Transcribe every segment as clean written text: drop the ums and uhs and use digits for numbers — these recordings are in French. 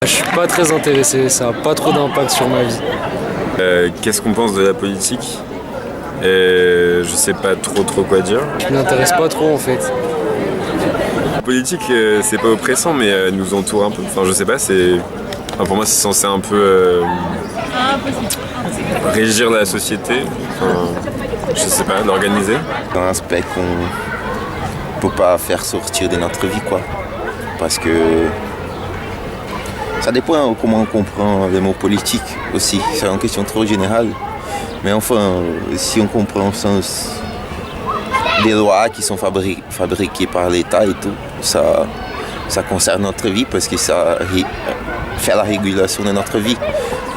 Je suis pas très intéressé, ça n'a pas trop d'impact sur ma vie. Qu'est-ce qu'on pense de la politique? Je sais pas trop quoi dire. Je m'intéresse pas trop en fait. La politique, c'est pas oppressant, mais elle nous entoure un peu. Enfin, je sais pas, pour moi, c'est censé un peu régir la société. Enfin, je sais pas, l'organiser. C'est un aspect qu'on peut pas faire sortir de notre vie, quoi. Parce que ça dépend comment on comprend le mot politique aussi. C'est une question trop générale. Mais enfin, si on comprend le sens des lois qui sont fabriquées par l'État et tout, ça concerne notre vie parce que ça fait la régulation de notre vie.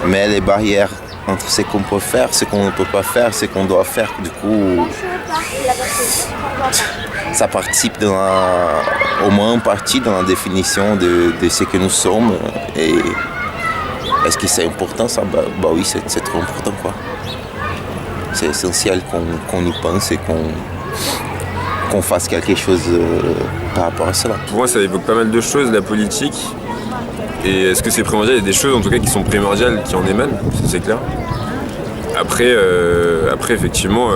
Mais les barrières entre ce qu'on peut faire, ce qu'on ne peut pas faire, ce qu'on doit faire, du coup, ça participe au moins en partie dans la définition de ce que nous sommes. Et est-ce que c'est important ça? Bah oui, c'est trop important, quoi. C'est essentiel qu'on y pense et qu'on fasse quelque chose par rapport à cela. Pour moi, ça évoque pas mal de choses, la politique. Et est-ce que c'est primordial? Il y a des choses en tout cas qui sont primordiales, qui en émanent, ça c'est clair. Après effectivement,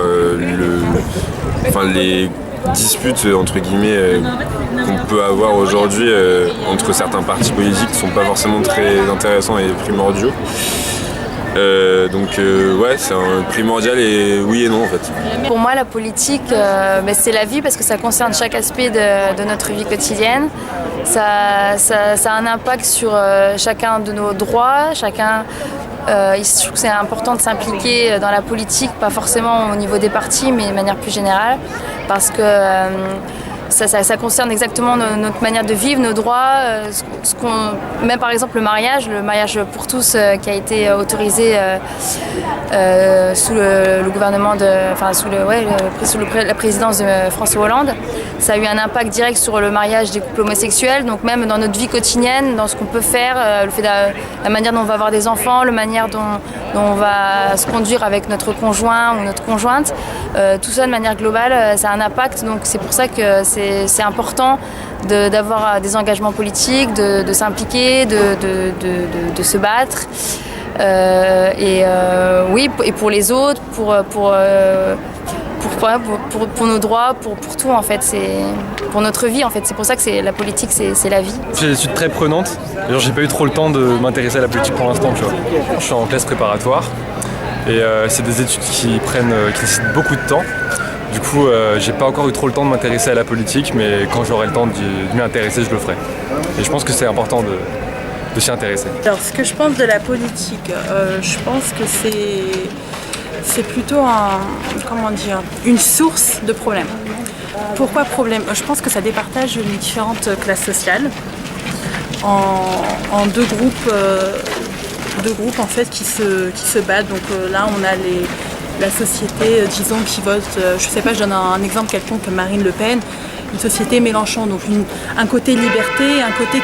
les disputes entre guillemets qu'on peut avoir aujourd'hui entre certains partis politiques ne sont pas forcément très intéressants et primordiaux. Ouais, c'est primordial et oui et non en fait. Pour moi, la politique, c'est la vie parce que ça concerne chaque aspect de notre vie quotidienne. Ça a un impact sur chacun de nos droits, je trouve que c'est important de s'impliquer dans la politique, pas forcément au niveau des partis, mais de manière plus générale, parce que ça concerne exactement notre manière de vivre, nos droits, même par exemple le mariage pour tous qui a été autorisé sous le gouvernement sous la présidence de François Hollande. Ça a eu un impact direct sur le mariage des couples homosexuels, donc même dans notre vie quotidienne, dans ce qu'on peut faire, la manière dont on va avoir des enfants, la manière dont on va se conduire avec notre conjoint ou notre conjointe, tout ça de manière globale, ça a un impact, donc c'est pour ça que c'est important d'avoir des engagements politiques, de s'impliquer, de se battre. Oui, et pour les autres, pour nos droits, pour tout en fait, c'est pour notre vie en fait. C'est pour ça que la politique, c'est la vie. J'ai des études très prenantes. D'ailleurs, j'ai pas eu trop le temps de m'intéresser à la politique pour l'instant, tu vois. Je suis en classe préparatoire et c'est des études qui nécessitent beaucoup de temps. Du coup, j'ai pas encore eu trop le temps de m'intéresser à la politique, mais quand j'aurai le temps de m'y intéresser, je le ferai. Et je pense que c'est important de s'y intéresser. Alors, ce que je pense de la politique, je pense que c'est plutôt une source de problèmes. Pourquoi problème? Je pense que ça départage les différentes classes sociales en deux groupes en fait qui se battent. Donc là, on a la société, disons, qui vote, je sais pas, je donne un exemple quelconque, Marine Le Pen, une société Mélenchon, donc un côté liberté, un côté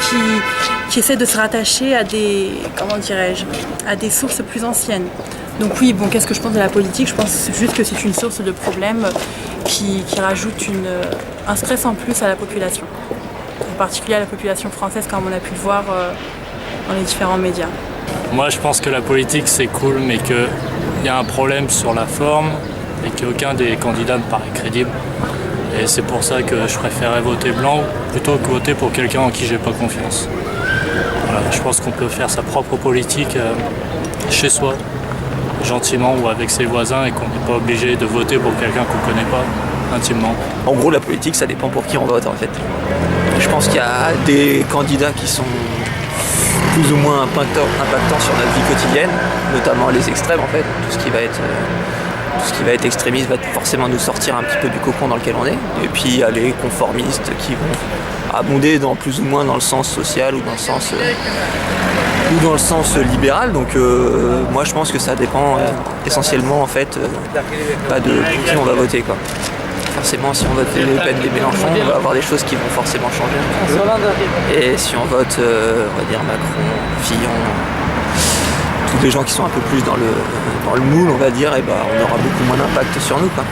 qui essaie de se rattacher à des sources plus anciennes. Donc oui, bon, qu'est-ce que je pense de la politique? Je pense juste que c'est une source de problèmes qui rajoute un stress en plus à la population, en particulier à la population française, comme on a pu le voir dans les différents médias. Moi, je pense que la politique, c'est cool, mais qu'il y a un problème sur la forme et qu'aucun des candidats me paraît crédible. Et c'est pour ça que je préférais voter blanc plutôt que voter pour quelqu'un en qui j'ai pas confiance. Voilà, je pense qu'on peut faire sa propre politique chez soi, gentiment ou avec ses voisins, et qu'on n'est pas obligé de voter pour quelqu'un qu'on ne connaît pas intimement. En gros, la politique, ça dépend pour qui on vote en fait. Je pense qu'il y a des candidats qui sont plus ou moins impactants sur notre vie quotidienne, notamment les extrêmes en fait. Tout ce qui va être extrémiste va forcément nous sortir un petit peu du cocon dans lequel on est. Et puis il y a les conformistes qui vont abonder plus ou moins dans le sens social ou dans le sens libéral. Donc moi je pense que ça dépend essentiellement en fait de pour qui on va voter, quoi. Forcément, si on vote Le Pen et Mélenchon, on va avoir des choses qui vont forcément changer. Et si on vote, on va dire Macron, Fillon, tous les gens qui sont un peu plus dans le moule, on va dire, on aura beaucoup moins d'impact sur nous, quoi.